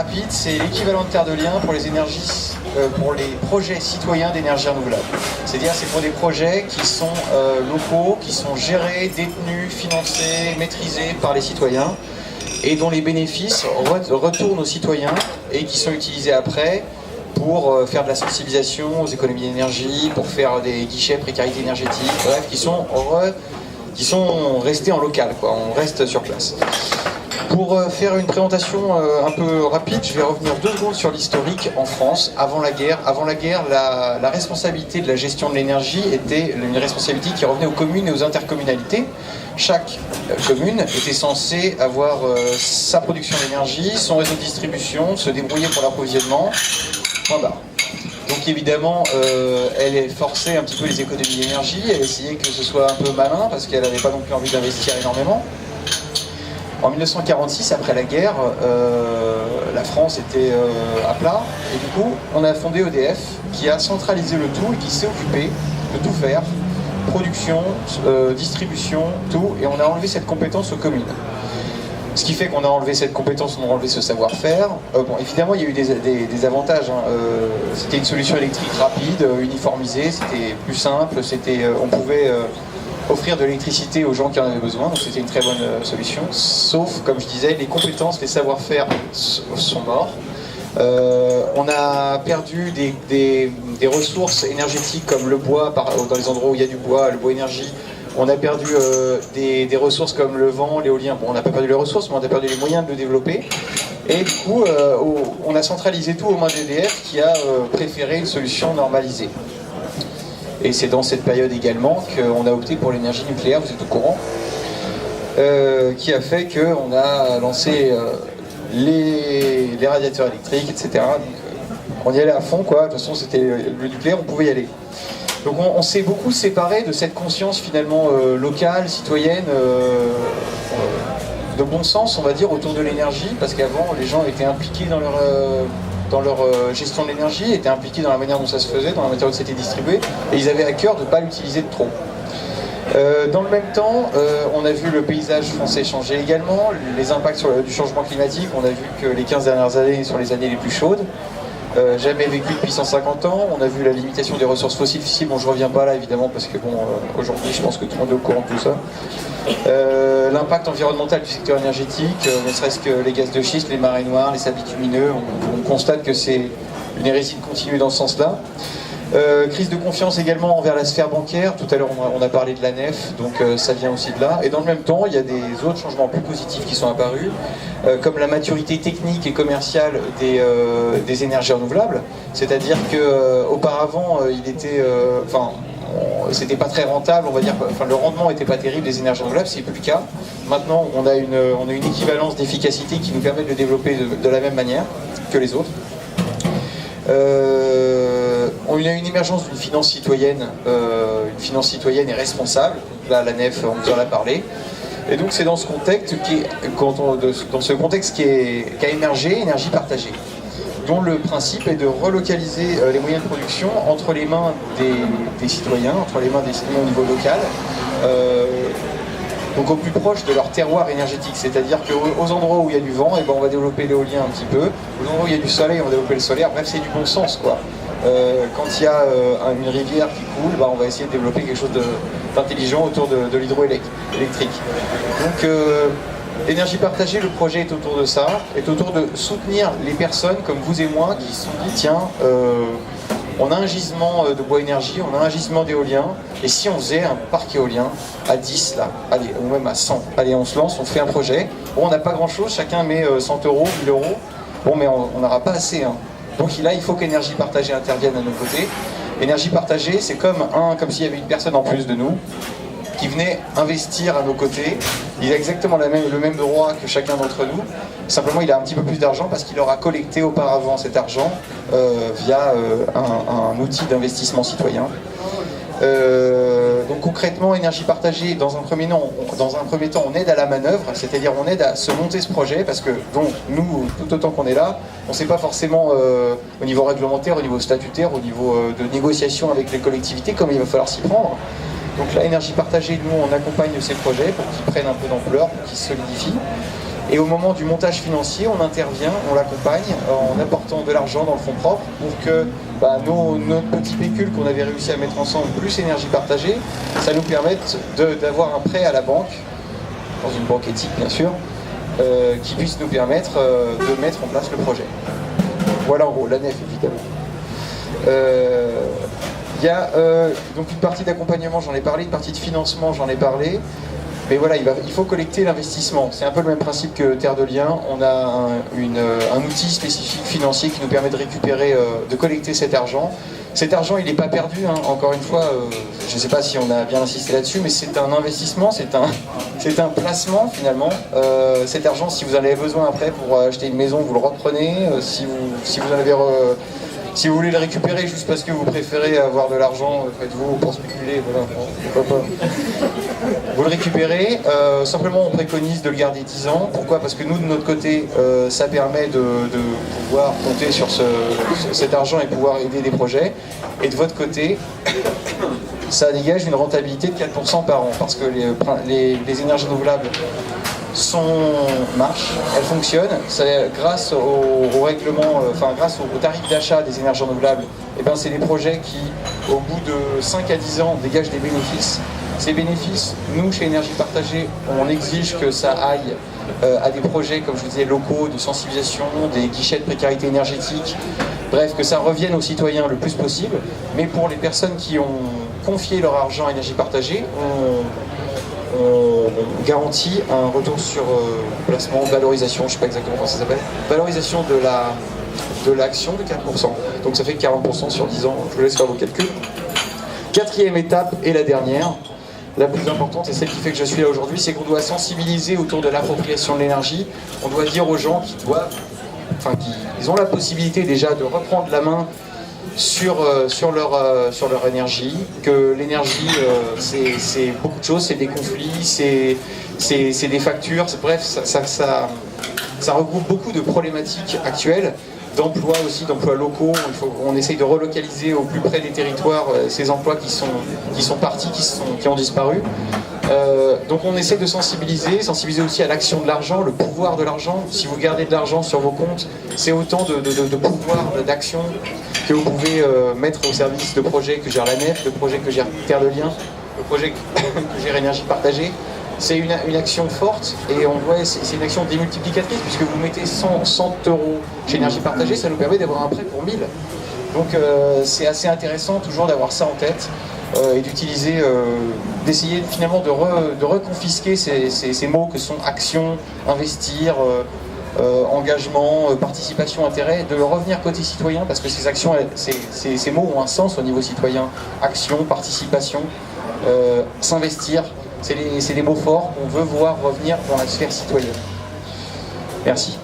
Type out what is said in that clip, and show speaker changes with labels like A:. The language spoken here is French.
A: rapide, c'est l'équivalent de terre de liens pour les énergies, pour les projets citoyens d'énergie renouvelable. C'est-à-dire c'est pour des projets qui sont locaux, qui sont gérés, détenus, financés, maîtrisés par les citoyens et dont les bénéfices retournent aux citoyens et qui sont utilisés après pour faire de la sensibilisation aux économies d'énergie, pour faire des guichets précarité énergétique, bref, qui sont restés en local, quoi. On reste sur place. Pour faire une présentation un peu rapide, je vais revenir 2 secondes sur l'historique en France, avant la guerre. Avant la guerre, la responsabilité de la gestion de l'énergie était une responsabilité qui revenait aux communes et aux intercommunalités. Chaque commune était censée avoir sa production d'énergie, son réseau de distribution, se débrouiller pour l'approvisionnement. Point barre. Donc évidemment, elle forçait un petit peu les économies d'énergie, elle essayait que ce soit un peu malin, parce qu'elle n'avait pas non plus envie d'investir énormément. En 1946, après la guerre, la France était à plat, et du coup, on a fondé EDF, qui a centralisé le tout et qui s'est occupé de tout faire, production, distribution, tout, et on a enlevé cette compétence aux communes. Ce qui fait qu'on a enlevé cette compétence, on a enlevé ce savoir-faire. Bon, évidemment, il y a eu des avantages. Hein. C'était une solution électrique rapide, uniformisée, c'était plus simple, on pouvait offrir de l'électricité aux gens qui en avaient besoin, donc c'était une très bonne solution. Sauf, comme je disais, les compétences, les savoir-faire sont morts. On a perdu des ressources énergétiques comme le bois, dans les endroits où il y a du bois, le bois énergie. On a perdu des ressources comme le vent, l'éolien. Bon, on n'a pas perdu les ressources, mais on a perdu les moyens de le développer. Et du coup, on a centralisé tout aux mains d'EDF qui a préféré une solution normalisée. Et c'est dans cette période également qu'on a opté pour l'énergie nucléaire, vous êtes au courant, qui a fait qu'on a lancé les radiateurs électriques, etc. Donc, on y allait à fond, quoi. De toute façon, c'était le nucléaire, on pouvait y aller. Donc on s'est beaucoup séparé de cette conscience finalement locale, citoyenne, de bon sens, on va dire, autour de l'énergie, parce qu'avant, les gens étaient impliqués dans leur gestion de l'énergie, étaient impliqués dans la manière dont ça se faisait, dans la manière dont c'était distribué, et ils avaient à cœur de ne pas l'utiliser de trop. Dans le même temps, on a vu le paysage français changer également, les impacts du changement climatique. On a vu que les 15 dernières années sont les années les plus chaudes. Jamais vécu depuis 150 ans, on a vu la limitation des ressources fossiles. Bon, je reviens pas là évidemment parce que bon, aujourd'hui je pense que tout le monde est au courant de tout ça. L'impact environnemental du secteur énergétique, ne serait-ce que les gaz de schiste, les marées noires, les sables bitumineux, on constate que c'est une hérésie de continuer dans ce sens-là. Crise de confiance également envers la sphère bancaire. Tout à l'heure on a parlé de la nef, donc ça vient aussi de là. Et dans le même temps, il y a des autres changements plus positifs qui sont apparus, comme la maturité technique et commerciale des énergies renouvelables. C'est-à-dire qu'auparavant, c'était pas très rentable, on va dire, le rendement n'était pas terrible des énergies renouvelables, c'est plus le cas. Maintenant, on a une équivalence d'efficacité qui nous permet de le développer de la même manière que les autres. On a une émergence d'une finance citoyenne, et responsable. Là, la nef, on vous en a parlé. Et donc, c'est dans ce contexte qu'a émergé énergie partagée, dont le principe est de relocaliser les moyens de production entre les mains des citoyens, entre les mains des citoyens au niveau local, donc au plus proche de leur terroir énergétique. C'est-à-dire qu'aux endroits où il y a du vent, on va développer l'éolien un petit peu. Aux endroits où il y a du soleil, on va développer le solaire. Bref, c'est du bon sens, quoi. Quand il y a une rivière qui coule, on va essayer de développer quelque chose d'intelligent autour de l'hydroélectrique. Donc, l'énergie partagée, le projet est autour de ça, est autour de soutenir les personnes comme vous et moi qui se sont dit, tiens, on a un gisement de bois énergie, on a un gisement d'éolien, et si on faisait un parc éolien à 10, là, allez, ou même à 100, allez, on se lance, on fait un projet. Bon, on n'a pas grand-chose, chacun met 100 euros, 1000 euros, bon, mais on n'aura pas assez, hein. Donc là, il faut qu'énergie partagée intervienne à nos côtés. Énergie partagée, c'est comme s'il y avait une personne en plus de nous qui venait investir à nos côtés. Il a exactement le même droit que chacun d'entre nous. Simplement, il a un petit peu plus d'argent parce qu'il aura collecté auparavant cet argent via un outil d'investissement citoyen. Donc concrètement, énergie partagée, dans un premier temps, on aide à la manœuvre, c'est-à-dire on aide à se monter ce projet, parce que donc, nous, tout autant qu'on est là, on ne sait pas forcément au niveau réglementaire, au niveau statutaire, au niveau de négociation avec les collectivités, comment il va falloir s'y prendre. Donc là, énergie partagée, nous, on accompagne ces projets pour qu'ils prennent un peu d'ampleur, pour qu'ils se solidifient. Et au moment du montage financier, on intervient, on l'accompagne en apportant de l'argent dans le fonds propre pour que notre petit pécule qu'on avait réussi à mettre ensemble, plus énergie partagée, ça nous permette d'avoir un prêt à la banque, dans une banque éthique bien sûr, qui puisse nous permettre de mettre en place le projet. Voilà en gros, la nef évidemment. Il y a donc une partie d'accompagnement, j'en ai parlé, une partie de financement, j'en ai parlé. Mais voilà, il faut collecter l'investissement. C'est un peu le même principe que Terre de Liens. On a un outil spécifique financier qui nous permet de récupérer, de collecter cet argent. Cet argent, il n'est pas perdu, hein. Encore une fois, je ne sais pas si on a bien insisté là-dessus, mais c'est un investissement, c'est un placement finalement. Cet argent, si vous en avez besoin après pour acheter une maison, vous le reprenez. Si vous voulez le récupérer juste parce que vous préférez avoir de l'argent, faites-vous pour spéculer, voilà, pourquoi pas. Vous le récupérez, simplement on préconise de le garder 10 ans. Pourquoi? Parce que nous, de notre côté, ça permet de pouvoir compter sur cet argent et pouvoir aider des projets. Et de votre côté, ça dégage une rentabilité de 4% par an, parce que les énergies renouvelables marchent, elles fonctionnent. Grâce au règlement, grâce au tarif d'achat des énergies renouvelables, c'est des projets qui, au bout de 5 à 10 ans, dégagent des bénéfices. Ces bénéfices, nous, chez Énergie Partagée, on exige que ça aille à des projets, comme je vous disais, locaux, de sensibilisation, des guichets de précarité énergétique, bref, que ça revienne aux citoyens le plus possible. Mais pour les personnes qui ont confié leur argent à Énergie Partagée, on garantit un retour sur placement, valorisation, je ne sais pas exactement comment ça s'appelle, valorisation de l'action de 4%. Donc ça fait 40% sur 10 ans, je vous laisse faire vos calculs. Quatrième étape et la dernière, la plus importante et celle qui fait que je suis là aujourd'hui, c'est qu'on doit sensibiliser autour de l'appropriation de l'énergie. On doit dire aux gens qu'ils ont la possibilité déjà de reprendre la main sur leur énergie, que l'énergie c'est beaucoup de choses, c'est des conflits, c'est des factures, bref, ça regroupe beaucoup de problématiques actuelles, d'emplois aussi, d'emplois locaux. On essaye de relocaliser au plus près des territoires ces emplois qui sont partis, qui ont disparu. Donc on essaie de sensibiliser aussi à l'action de l'argent, le pouvoir de l'argent. Si vous gardez de l'argent sur vos comptes, c'est autant de pouvoir, d'action que vous pouvez mettre au service de projets que gère la nef, de projets que gère Terre de Liens, le projet que gère Énergie Partagée. C'est une action forte et c'est une action démultiplicatrice puisque vous mettez 100 € chez Énergie Partagée, ça nous permet d'avoir un prêt pour 1000. Donc c'est assez intéressant toujours d'avoir ça en tête et d'utiliser, d'essayer finalement de reconfisquer ces mots que sont action, investir, engagement, participation, intérêt, de revenir côté citoyen parce que ces actions, ces mots ont un sens au niveau citoyen. Action, participation, s'investir. C'est des mots forts qu'on veut voir revenir dans la sphère citoyenne. Merci.